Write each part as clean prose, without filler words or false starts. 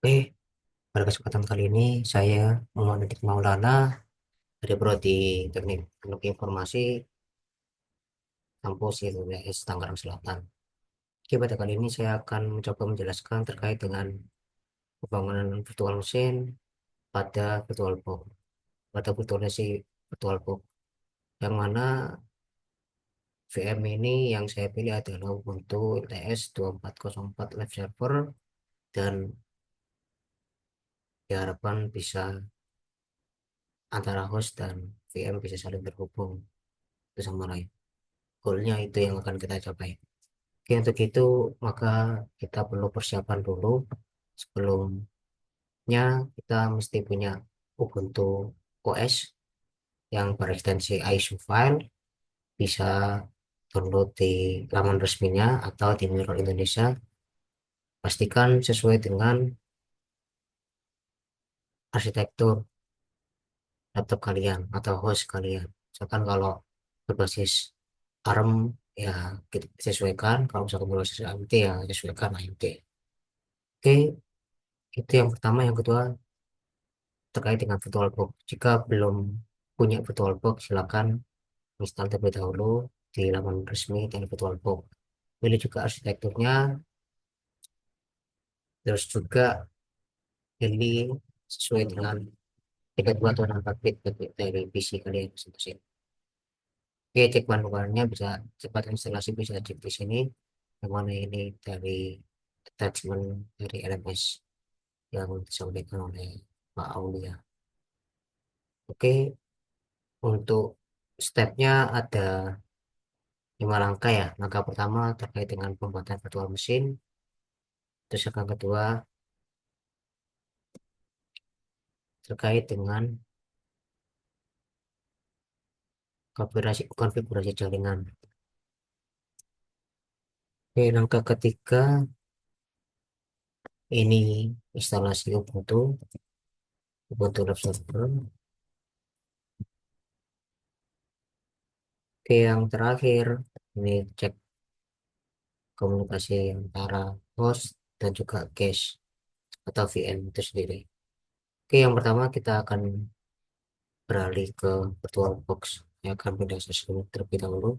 Oke, pada kesempatan kali ini saya Muhammad Maulana dari Prodi Teknik Teknologi Informasi Kampus ITB Tangerang Selatan. Oke, pada kali ini saya akan mencoba menjelaskan terkait dengan pembangunan virtual machine pada VirtualBox. Pada VirtualBox, yang mana VM ini yang saya pilih adalah Ubuntu LTS 2404 Live Server dan diharapkan bisa antara host dan VM bisa saling terhubung satu sama lain. Goalnya itu yang akan kita capai. Oke, untuk itu maka kita perlu persiapan dulu. Sebelumnya kita mesti punya Ubuntu OS yang berekstensi ISO file, bisa download di laman resminya atau di Mirror Indonesia. Pastikan sesuai dengan arsitektur laptop kalian atau host kalian. Misalkan kalau berbasis ARM ya kita sesuaikan, kalau misalkan berbasis AMD ya sesuaikan AMD. Oke, itu yang pertama. Yang kedua, terkait dengan VirtualBox. Jika belum punya VirtualBox, silakan install terlebih dahulu di laman resmi dari VirtualBox. Pilih juga arsitekturnya, terus juga pilih sesuai dengan 32 atau 64 bit dari PC kalian masing-masing. Oke, cek manualnya bisa, cepat instalasi bisa cek di sini. Yang mana ini dari attachment dari LMS yang disampaikan oleh Pak Aulia. Oke, untuk stepnya ada 5 langkah ya. Langkah pertama terkait dengan pembuatan virtual mesin. Terus yang kedua terkait dengan konfigurasi jaringan. Oke, langkah ketiga ini instalasi Ubuntu Lab Server. Oke, yang terakhir ini cek komunikasi antara host dan juga cache atau VM itu sendiri. Oke, yang pertama kita akan beralih ke VirtualBox. Saya akan pindah session terlebih dahulu.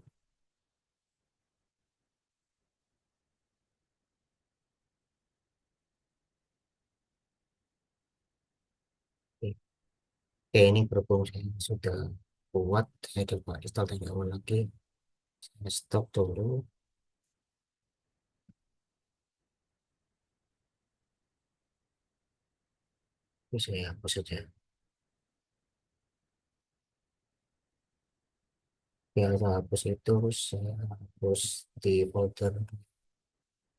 Oke. Oke, ini berhubung saya sudah buat, saya coba install dari awal lagi. Saya stop dulu. Ini saya hapus saja. Yang saya hapus itu, saya hapus di folder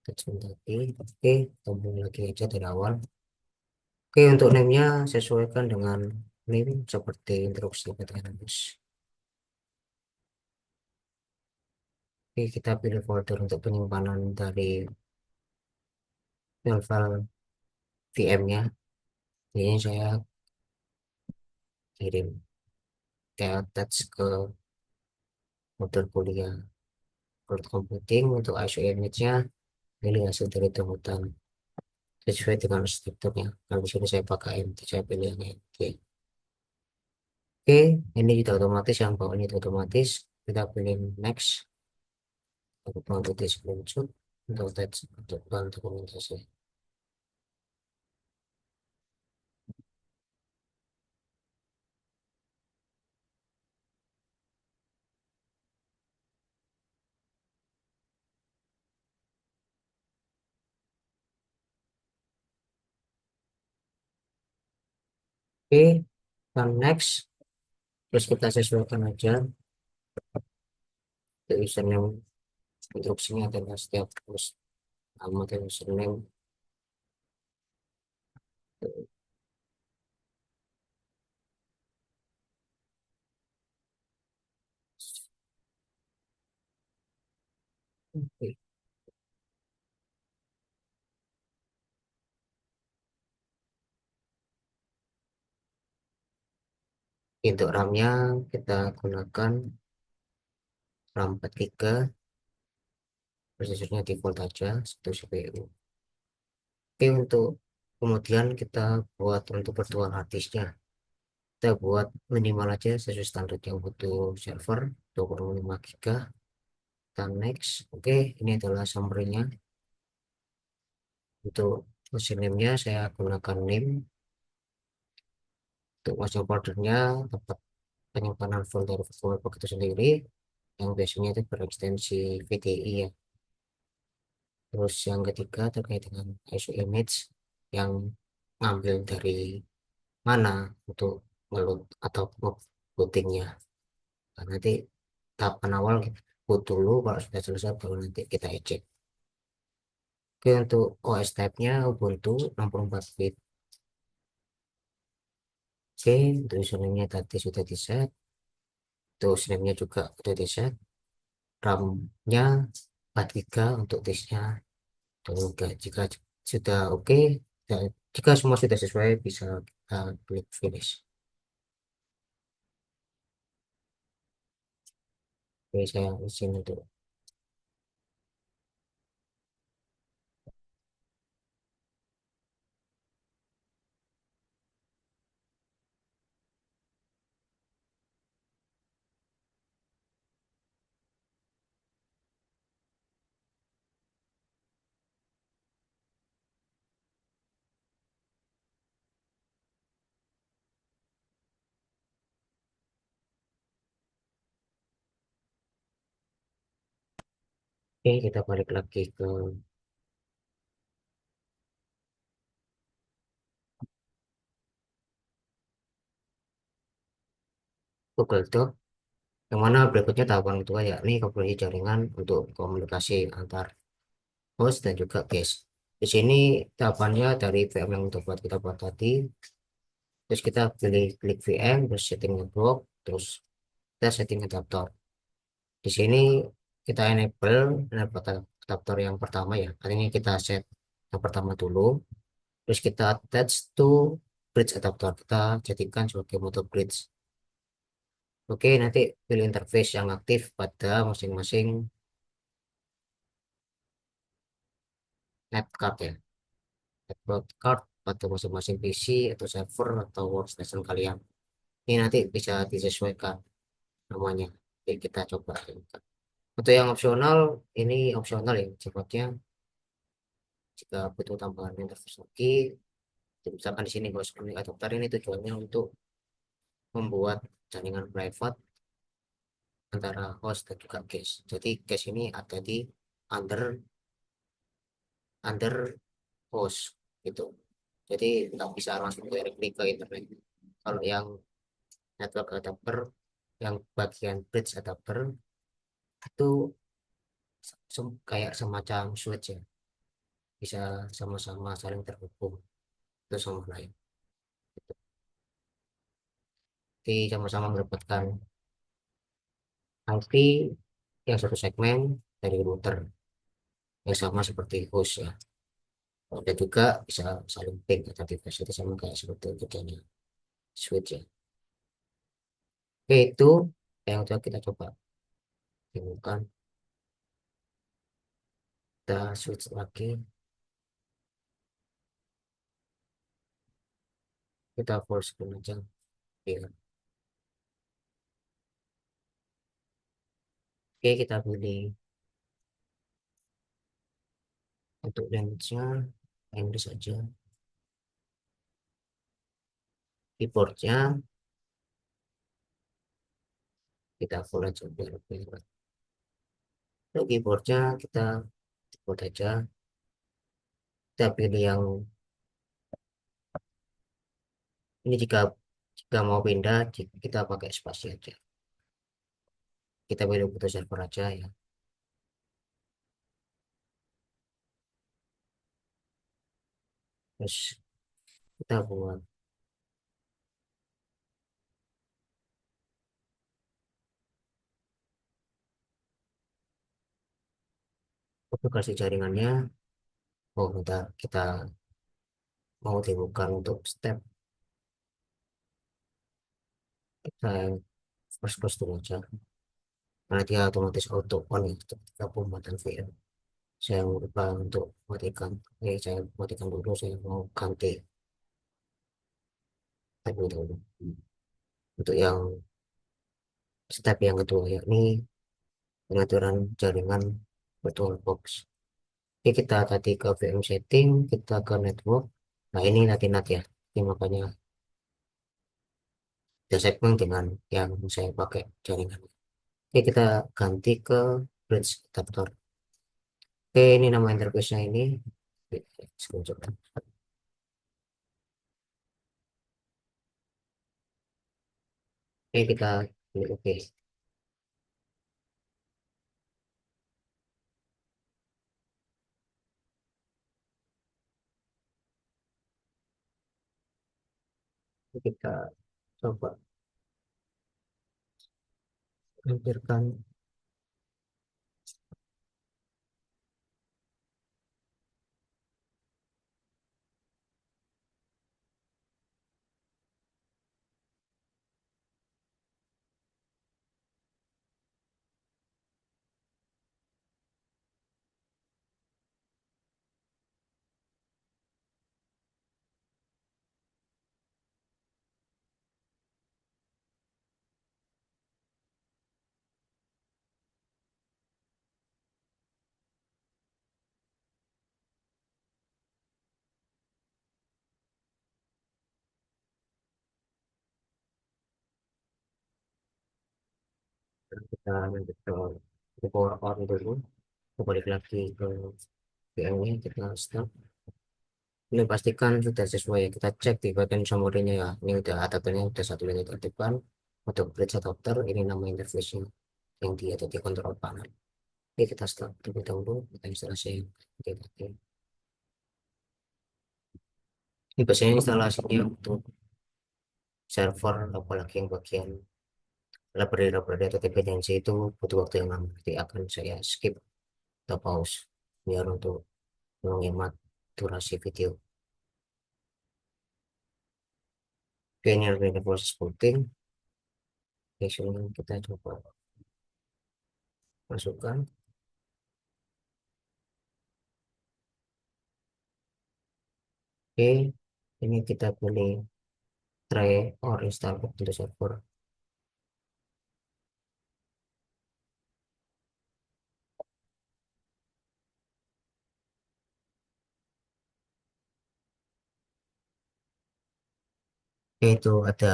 attachment tadi. Oke, tombol lagi aja dari awal. Oke, untuk name-nya sesuaikan dengan name seperti instruksi PTNS. Oke, kita pilih folder untuk penyimpanan dari file VM-nya. Ini saya kirim, saya attach ke modul kuliah cloud computing. Untuk ISO image-nya pilih hasil dari downloadan sesuai dengan strukturnya. Kalau di sini saya pakai MT, saya pilih yang MT. Oke, ini sudah otomatis, yang bawah ini sudah otomatis. Kita pilih next. Aku bantu di screenshot untuk attach untuk bahan dokumentasi. Oke, dan next. Terus kita sesuaikan aja untuk username. Instruksinya adalah setiap post nama dan username. Oke. Untuk RAM-nya kita gunakan RAM 4 GB, prosesornya default aja, 1 CPU. Oke, untuk Kemudian kita buat untuk virtual hard disknya, kita buat minimal aja sesuai standar yang butuh server 25 GB. Kita next. Oke, ini adalah summary-nya. Untuk username-nya saya gunakan name. Untuk masuk foldernya, tempat penyimpanan folder virtual box itu sendiri yang biasanya itu berekstensi VDI ya. Terus yang ketiga terkait dengan ISO image, yang ngambil dari mana untuk ngeload atau ngebootingnya. Nah, nanti tahapan awal kita boot dulu, kalau sudah selesai baru nanti kita eject. Oke, untuk OS type-nya Ubuntu 64 bit. Oke, untuk username-nya tadi sudah di set, terus name-nya juga sudah di set, RAM-nya 4 GB untuk disknya. Dan jika sudah oke, dan jika semua sudah sesuai bisa kita klik finish. Oke, saya izin untuk. Oke, kita balik lagi ke Google Doc, yang mana berikutnya tahapan kedua yakni komunikasi jaringan untuk komunikasi antar host dan juga guest. Di sini tahapannya dari VM yang kita buat tadi, terus kita pilih klik VM, terus setting network, terus kita setting adapter. Di sini kita enable adapter yang pertama ya. Artinya kita set yang pertama dulu, terus kita attach to bridge adapter. Kita jadikan sebagai mode bridge. Oke, nanti pilih interface yang aktif pada masing-masing netcard ya. Network card pada masing-masing PC atau server atau workstation kalian. Ini nanti bisa disesuaikan namanya. Jadi kita coba. Untuk yang opsional, ini opsional ya sifatnya. Jika butuh tambahan interface lagi, misalkan di sini kalau scrolling adapter ini tujuannya untuk membuat jaringan private antara host dan juga cache. Jadi cache ini ada di under under host gitu. Jadi nggak bisa langsung directly ke internet. Kalau yang network adapter, yang bagian bridge adapter itu kayak semacam switch ya, bisa sama-sama saling terhubung itu sama lain. Jadi sama-sama mendapatkan IP yang satu segmen dari router yang sama seperti host ya. Dan juga bisa saling ping atau device itu sama kayak seperti kerjanya switch ya. Oke, itu yang coba kita coba temukan. Kita switch lagi, kita full screen aja ya. Oke, kita pilih untuk language-nya Inggris saja. Keyboardnya kita full aja biar lebih enak. Untuk keyboardnya kita keyboard aja. Kita pilih yang ini, jika jika mau pindah kita pakai spasi aja. Kita pilih butuh server aja ya. Terus kita buat aplikasi jaringannya. Oh, kita mau dibuka untuk step, kita first close dulu aja karena dia otomatis auto on ya ketika pembuatan VM. Saya lupa untuk matikan. Saya matikan dulu, saya mau ganti tab dulu. Untuk yang step yang kedua yakni pengaturan jaringan virtual box. Oke, kita tadi ke VM setting, kita ke network. Nah, ini nanti ya. Ini makanya ada segmen dengan yang saya pakai jaringan. Oke, kita ganti ke bridge adapter. Oke, ini nama interface-nya ini. Screenshot. Oke, kita klik oke. Kita coba lampirkan. Kita lanjut ke power on dulu. Kita balik lagi ke VM-nya, kita start. Ini pastikan sudah sesuai ya. Kita cek di bagian summary-nya ya. Ini udah adapternya udah satu lini tertipan. Untuk bridge adapter, ini nama interface-nya yang dia ada di control panel. Oke, kita start terlebih dahulu. Kita instalasi. Oke, oke. Ini biasanya instalasinya untuk server, apalagi yang bagian library atau dependensi itu butuh waktu yang lama. Nanti akan saya skip atau pause biar untuk menghemat durasi video. Oke, ini adalah proses booting. Oke, sebelum kita coba masukkan. Oke, ini kita pilih try or install Ubuntu server. Oke, itu ada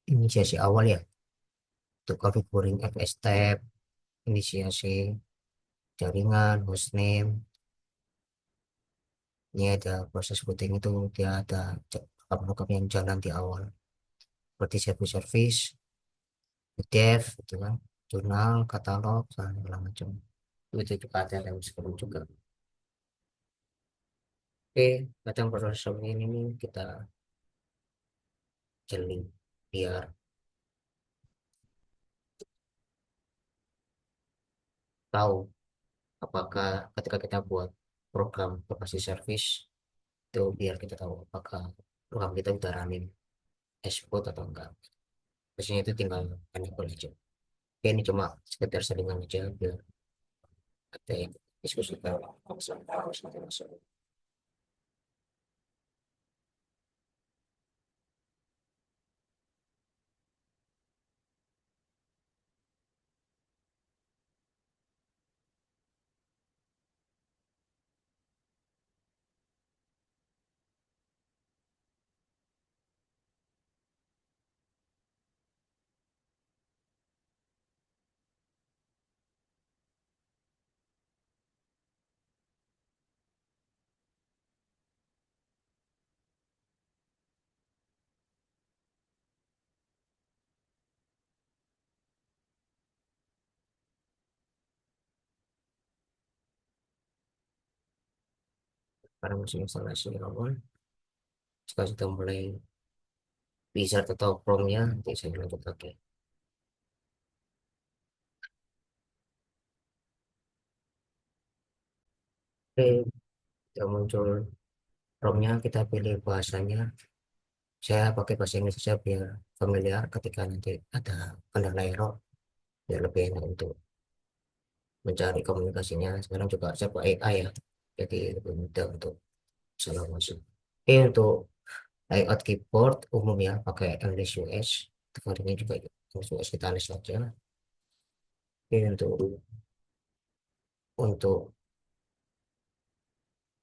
inisiasi awal ya untuk configuring FS tab, inisiasi jaringan, hostname. Ini ada proses booting itu dia ada backup yang jalan di awal seperti service, dev, gitu kan, jurnal, katalog, dan segala macam. Itu juga ada yang sebelum juga. Oke, kadang proses seperti ini nih kita jeli biar tahu apakah ketika kita buat program berbasis service itu biar kita tahu apakah program kita udah running dashboard atau enggak. Biasanya itu tinggal enable aja. Oke, ini cuma sekedar selingan aja biar ada yang diskusi kalau masuk. Sekarang masih instalasi awal. Sekarang sudah mulai bisa atau Chrome-nya nanti saya lanjut lagi. Oke, sudah muncul Chrome-nya, kita pilih bahasanya. Saya pakai bahasa Inggris saja biar familiar ketika nanti ada kendala error biar lebih enak untuk mencari komunikasinya sekarang juga serba AI ya, jadi lebih mudah untuk salah masuk. Untuk layout keyboard umum ya pakai English US, ini juga English US kita alis saja. Untuk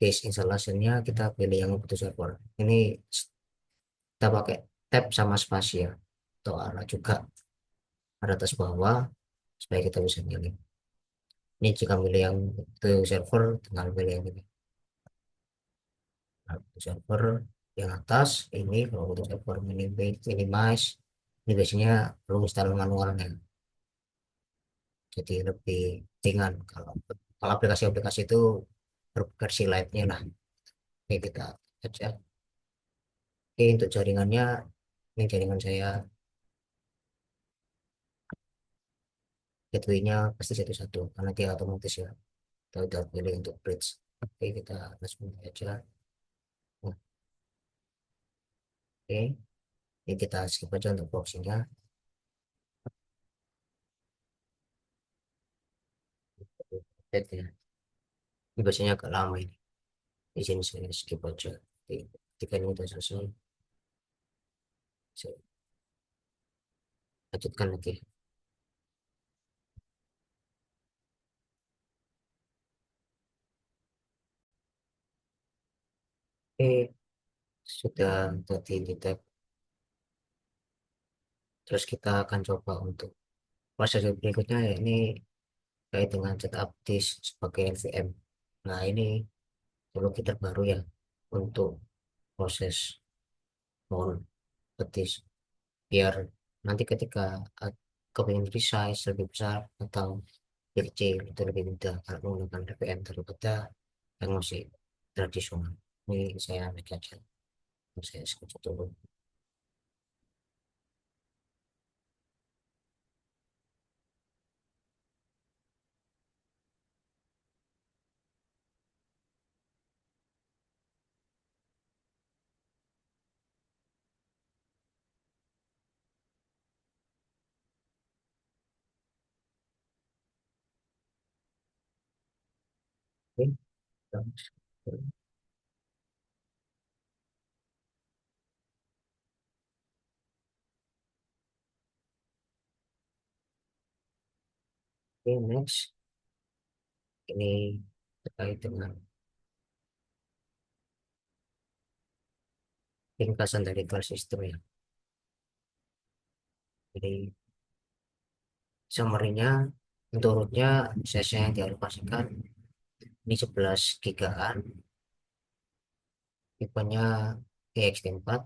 case installationnya kita pilih yang Ubuntu server ini, kita pakai tab sama spasi ya, atau arah juga ada atas bawah supaya kita bisa milih. Ini jika milih yang Ubuntu server tinggal pilih yang ini. Nah, Ubuntu server yang atas ini, kalau Ubuntu server minimize ini biasanya perlu install manualnya, jadi lebih ringan. Kalau aplikasi-aplikasi itu berversi light-nya lah. Oke, kita aja. Oke, untuk jaringannya ini jaringan saya, gateway-nya pasti satu-satu karena dia otomatis ya, kita udah pilih untuk bridge. Oke, kita langsung aja. Oke, ini kita skip aja untuk proxy-nya. Ya. Ini biasanya agak lama ini, di sini saya skip aja. Oke, ketika ini udah selesai saya lanjutkan lagi. Oke, sudah tadi di tab, terus kita akan coba untuk proses berikutnya ya, ini kait dengan setup disk sebagai NVM. Nah, ini teknologi terbaru ya untuk proses mohon petis, biar nanti ketika kepingin resize lebih besar atau lebih kecil itu lebih mudah kalau menggunakan VPN daripada yang masih tradisional. Ini saya ambil aja, saya sketch dulu. Oke, oke, next ini terkait dengan ringkasan dari file system ya. Jadi summary-nya untuk root-nya size yang dialokasikan ini 11 gigaan, tipenya ext4,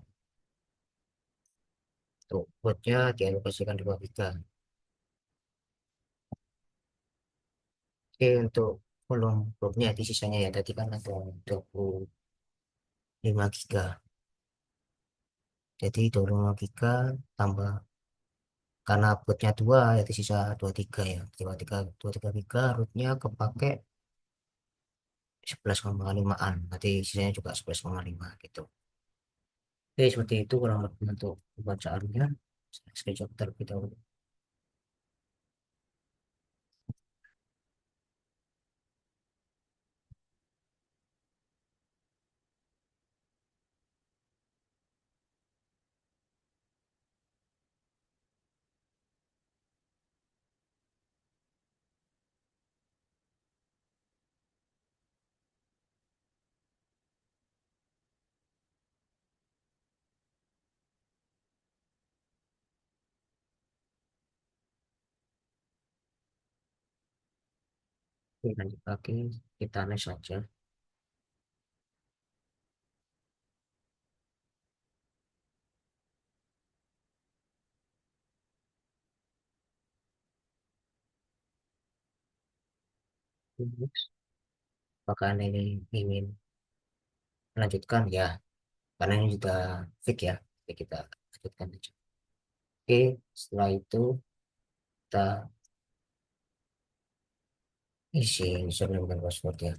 untuk bootnya dialokasikan 2 giga. Oke, untuk volume bootnya di sisanya ya tadi kan ada 25 giga, jadi 25 giga tambah karena bootnya 2 ya di sisa 23 ya, 23 giga, rootnya kepake 11,5an, nanti sisanya juga 11,5 gitu. Oke, seperti itu kurang lebih untuk bacaannya. Screenshot terlebih dahulu. Oke, lanjut lagi, kita next saja. Next. Apakah Anda ini ingin melanjutkan ya, karena ini sudah fix ya, jadi kita lanjutkan aja. Oke, setelah itu kita isi username dan password ya.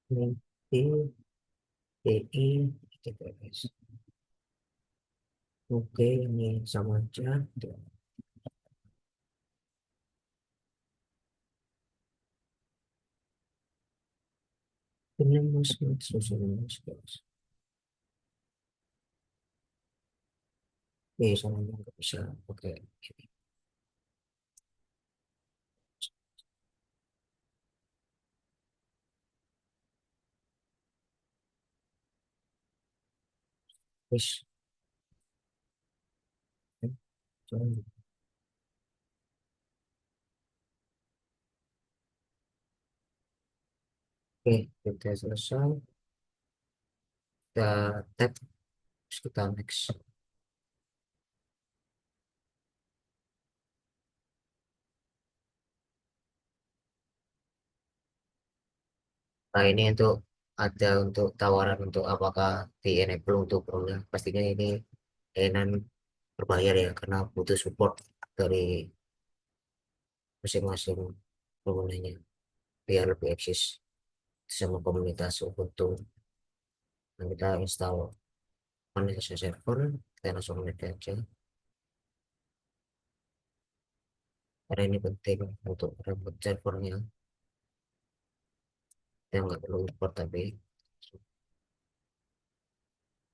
Ini TI TPS. Oke, ini sama aja. Ini masuk susun masuk. Sama nggak bisa. Oke, terus oke, kita selesai. Kita tap, terus kita next. Nah, ini untuk ada untuk tawaran untuk apakah di enable untuk program. Pastinya ini layanan berbayar ya, karena butuh support dari masing-masing penggunanya biar lebih eksis sama komunitas Ubuntu. Nah, kita install Kubernetes server, kita langsung connect aja. Karena ini penting untuk reboot servernya. Kita nggak perlu import tapi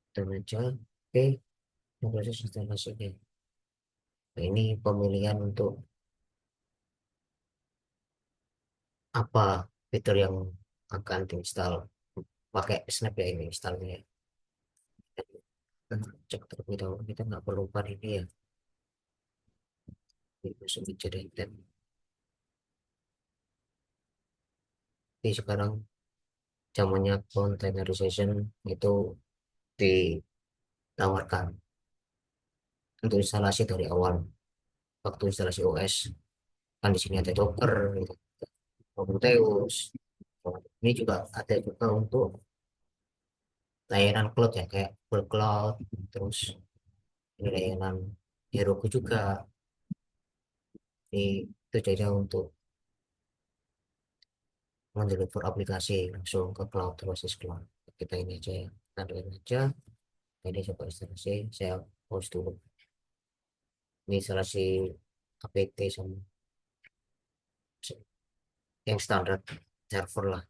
kita aja. Oke, ini proses instalasinya. Nah, ini pemilihan untuk apa fitur yang akan diinstal pakai Snap ya ini installnya. Kita cek terlebih dahulu, kita nggak perlu lupa ini ya, di masuk generated. Jadi sekarang zamannya containerization itu ditawarkan untuk instalasi dari awal waktu instalasi OS. Kan di sini ada Docker gitu, Prometheus. Ini juga ada juga untuk layanan cloud ya kayak Google Cloud, terus ini layanan Heroku juga. Ini itu saja untuk mendeliver aplikasi langsung ke cloud, berbasis cloud. Kita ini aja ya, kita doain aja. Ini coba instalasi, saya pause dulu. Ini instalasi APT sama yang standar server lah.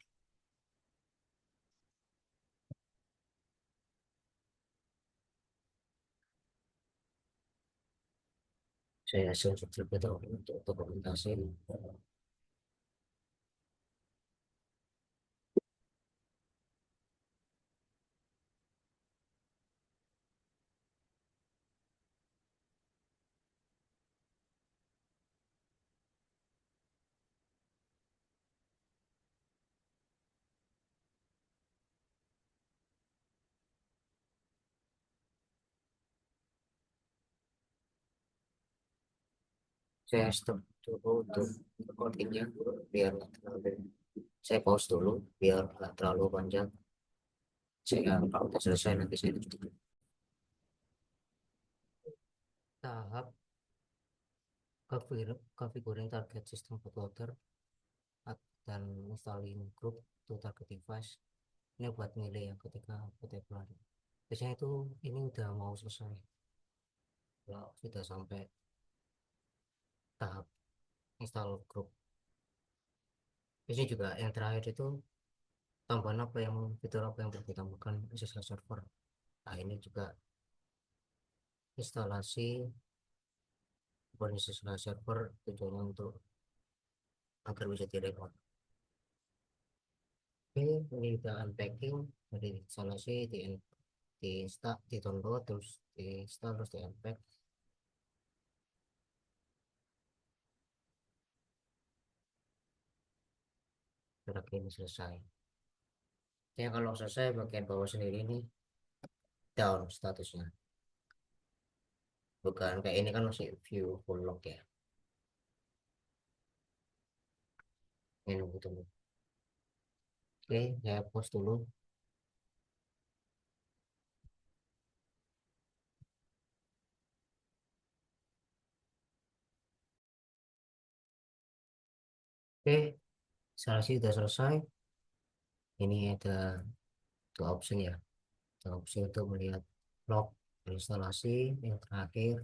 Saya hasil terlebih dahulu untuk dokumentasi. Saya stop dulu untuk recordingnya biar nggak terlalu, saya pause dulu biar nggak terlalu panjang. Saya kalau udah selesai nanti saya tutup. Tahap configuring target system bootloader dan installing group to target device. Ini buat milih ya ketika bootloader. Biasanya itu ini udah mau selesai. Kalau sudah sampai tahap install group. Biasanya juga yang terakhir itu tambahan apa yang fitur apa yang perlu ditambahkan SSH server. Nah, ini juga instalasi Kubernetes server tujuannya untuk agar bisa direpot. Oke, ini udah unpacking dari instalasi di install, di download, terus di install, terus di unpack. Berarti ini selesai. Ya kalau selesai bagian bawah sendiri ini down statusnya. Bukan kayak ini kan masih view full log ya. Ini nunggu tunggu. Oke, saya post dulu. Oke, instalasi sudah selesai. Ini ada dua opsi ya. Dua opsi untuk melihat log instalasi. Yang terakhir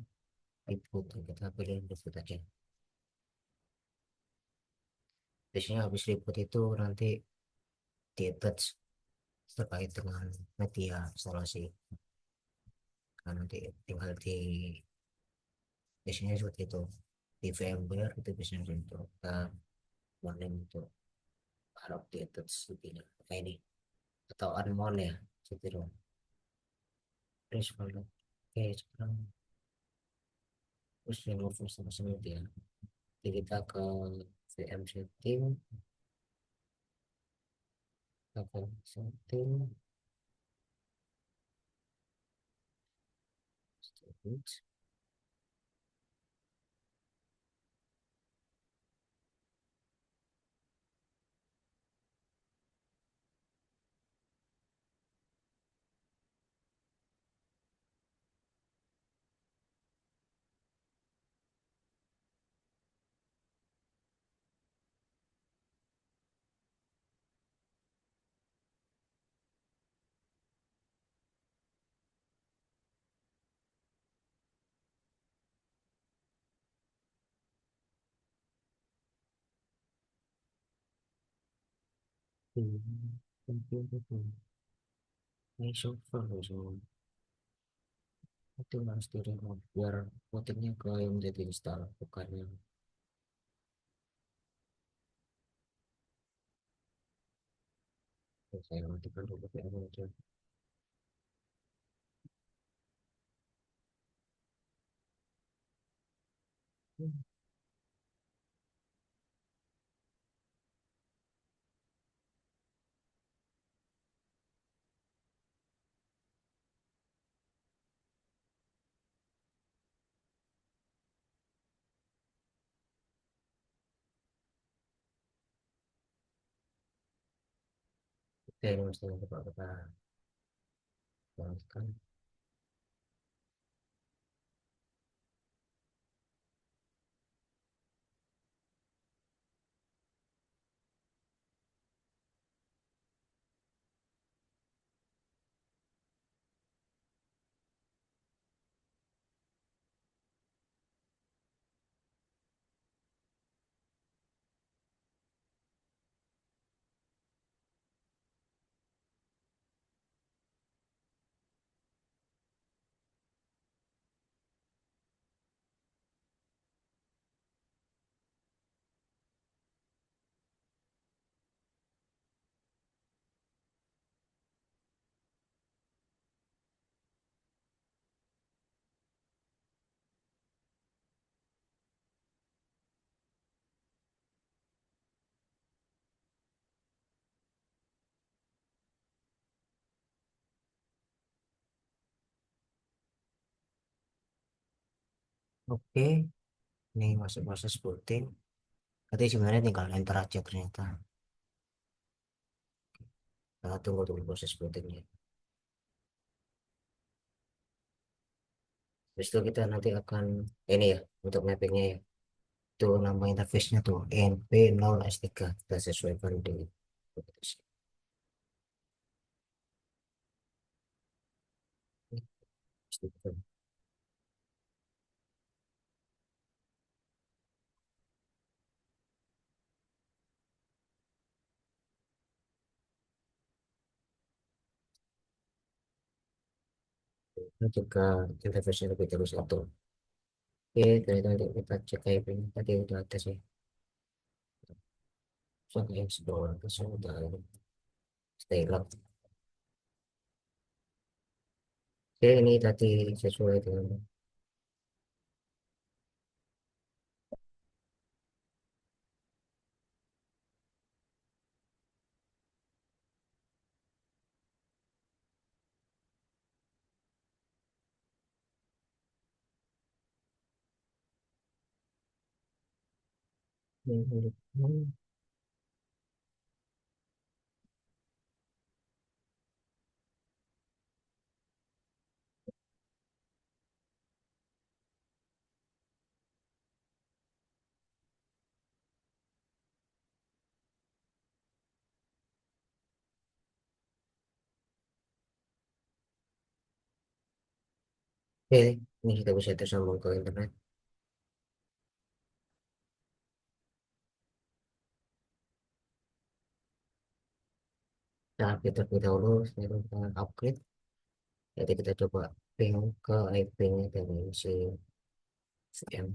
reboot, kita pilih reboot aja. Biasanya habis reboot itu nanti di attach terkait dengan media instalasi. Nah, nanti tinggal di biasanya seperti itu di VMware itu biasanya seperti itu kita warning untuk harap di attach lebihnya kayak ini atau unmount ya seperti itu. Terus kalau oke sekarang terus remove instalasi media. Jadi kita ke VM setting, kita ke setting storage. Ini software loh semua itu harus di remote biar votingnya ke yang jadi install bukan yang saya matikan dulu VM aja. Oke ini mesti kita lanjutkan. Oke ini masih proses booting. Nanti sebenarnya tinggal enter aja ternyata. Kita tunggu dulu proses bootingnya. Habis itu kita nanti akan ini ya untuk mappingnya ya. Itu nama interface-nya tuh NP0S3 kita sesuaikan di juga interface-nya lebih terus satu. Oke dari tadi kita cek IP-nya tadi udah ada sih. Soalnya explore terus udah stay lock. Oke ini tadi sesuai dengan Oke, ini kita bisa tersambung ke internet. Nah, kita terlebih dahulu, sebelum kita upgrade, jadi kita coba ping ke IP-nya dari si VM.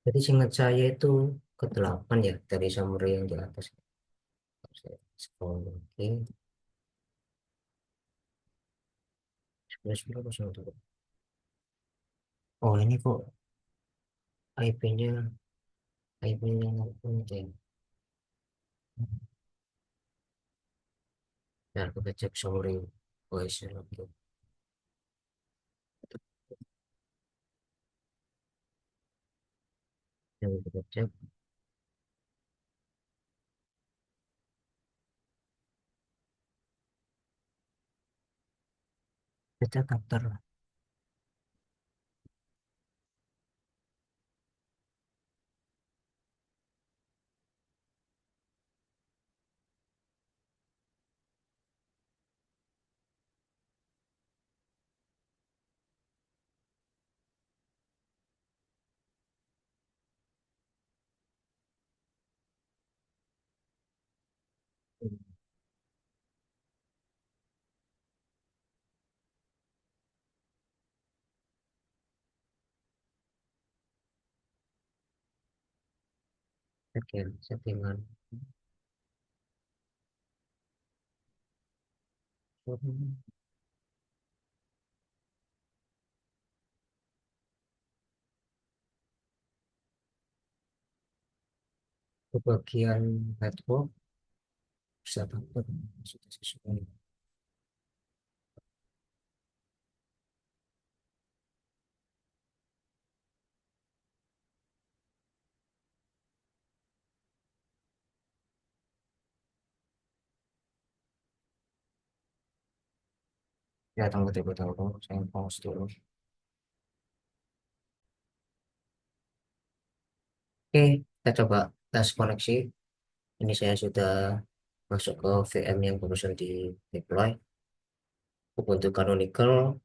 Jadi singkat saya itu ke-8 ya dari summary yang di atas. Saya scroll lagi. 11.10. Oh ini kok IP-nya IP-nya ya. Ya kita cek summary voice lagi. Yang kita cek kita counter. Oke, settingan. Ke bagian network bisa dapat sudah sesuai. Ya tunggu terlebih dahulu, saya pause dulu. Oke, kita coba tes koneksi. Ini saya sudah masuk ke VM yang barusan di deploy. Ubuntu Canonical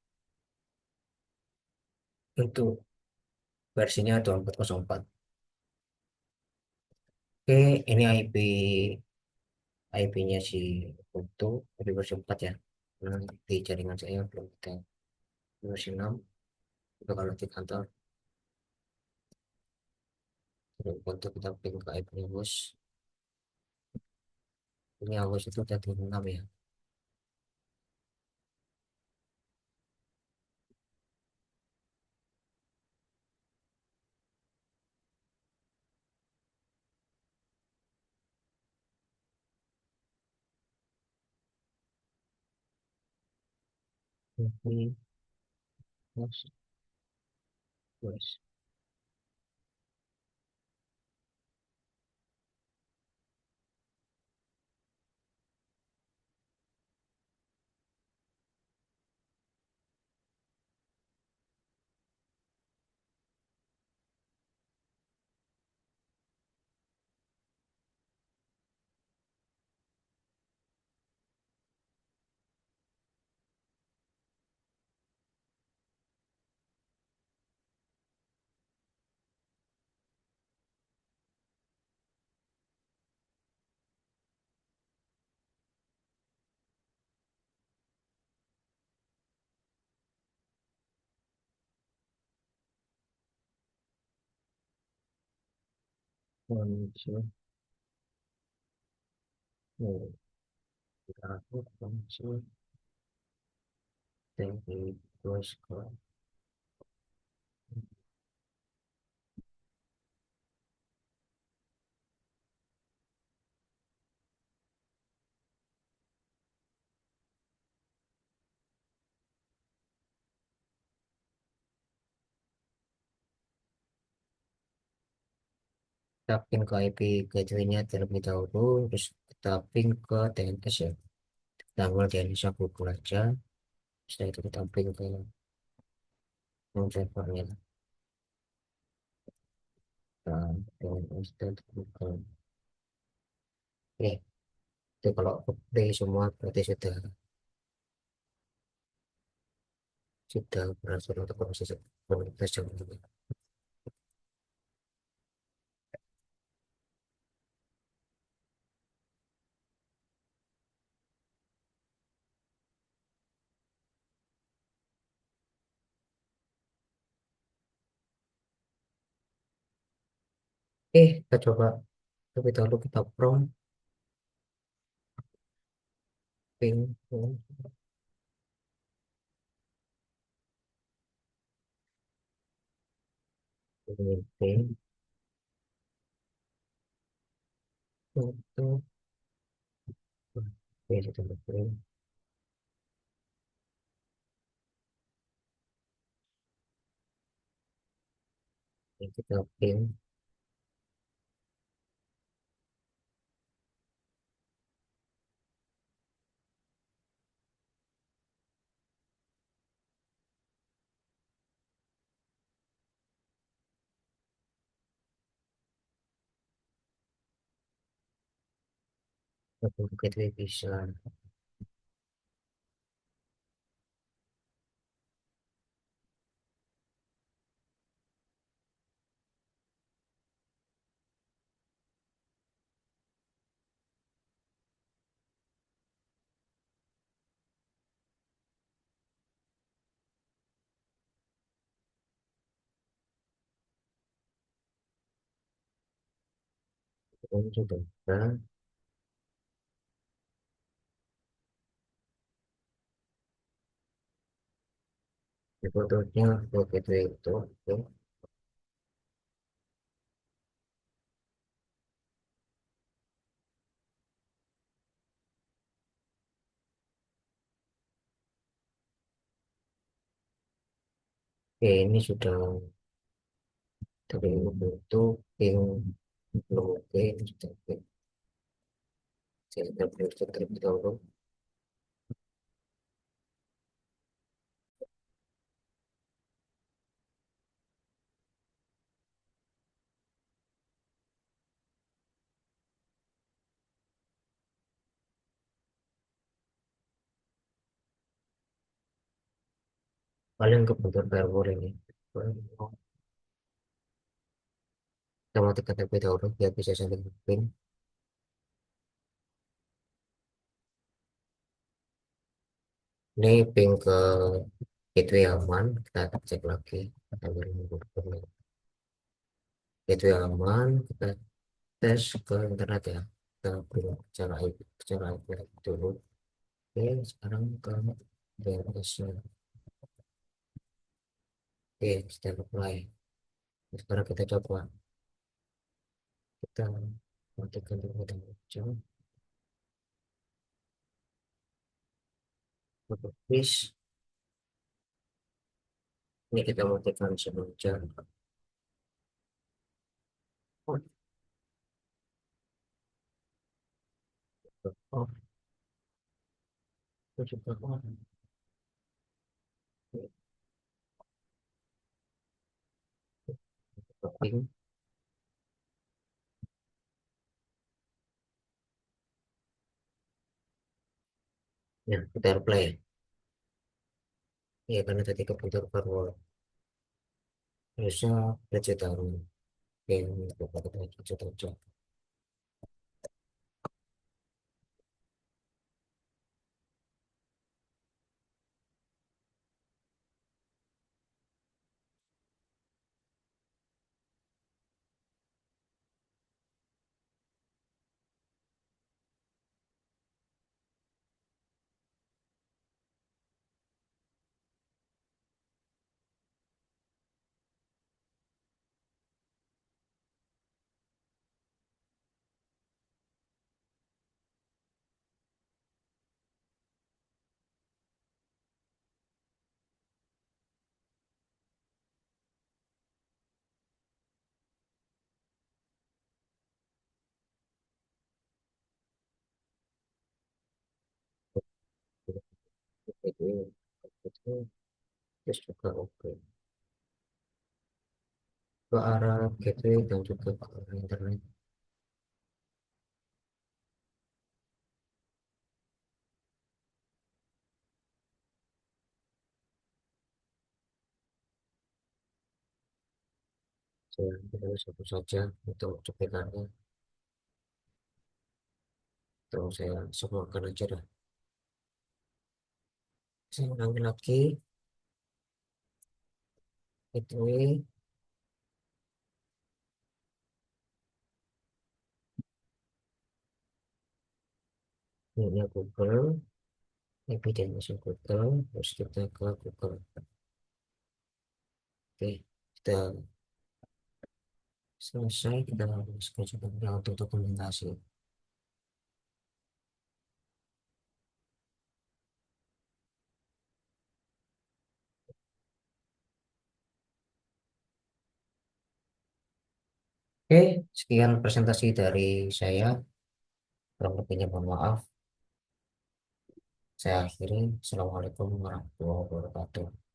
untuk versinya 2404. Oke, ini IP-nya si Ubuntu dari versi 4 ya. Nah, di jaringan saya belum ada versi 6. Itu kalau di kantor, dari Ubuntu kita ping ke IP-nya bos. Ini awas itu udah di 6 ya. Ini bos, bos. Muncul, oh, aku muncul dari bos ke tapping ke IP gateway-nya terlebih dahulu, terus tapping ke DNS ya, download DNS-nya Google aja, setelah itu kita tapping ke home servernya, dan DNS dan Google. Oke, itu kalau update semua berarti sudah berhasil untuk proses komunitas yang ini. Kita coba lebih dahulu kita prompt ping ping untuk kita ping kita ping untuk gateway bisa sudah di fotonya ke gateway itu. Oke, ini sudah dari itu ping belum oke, ini sudah oke. Saya update terlebih dahulu. Paling kebentur firewall ini. Kita matikan terlebih dahulu biar bisa sambil ping. Ini ping ke gateway aman, kita cek lagi sambil menunggu gateway aman, kita tes ke internet ya, kita buat cara IP dulu. Oke, sekarang ke DNS -nya. Oke, kita apply. Sekarang kita coba, kita matikan dulu dan jam publish. Ini kita matikan sebelum jam. Oh, itu juga on. Copying. Ya, kita apply ya. Ya, karena tadi kebentur firewall. Harusnya vegetarian. Yang kita vegetarian. itu itu terus juga oke ke arah gateway dan juga ke arah internet. Saya ambil satu saja untuk cuplikannya, terus saya semuakan aja dah. Saya ulangi lagi, gateway, ini Google, evidence Google, terus kita ke Google. Oke, kita selesai, kita masukkan juga untuk dokumentasi. Oke, sekian presentasi dari saya. Kurang lebihnya mohon maaf. Saya akhiri. Assalamualaikum warahmatullahi wabarakatuh.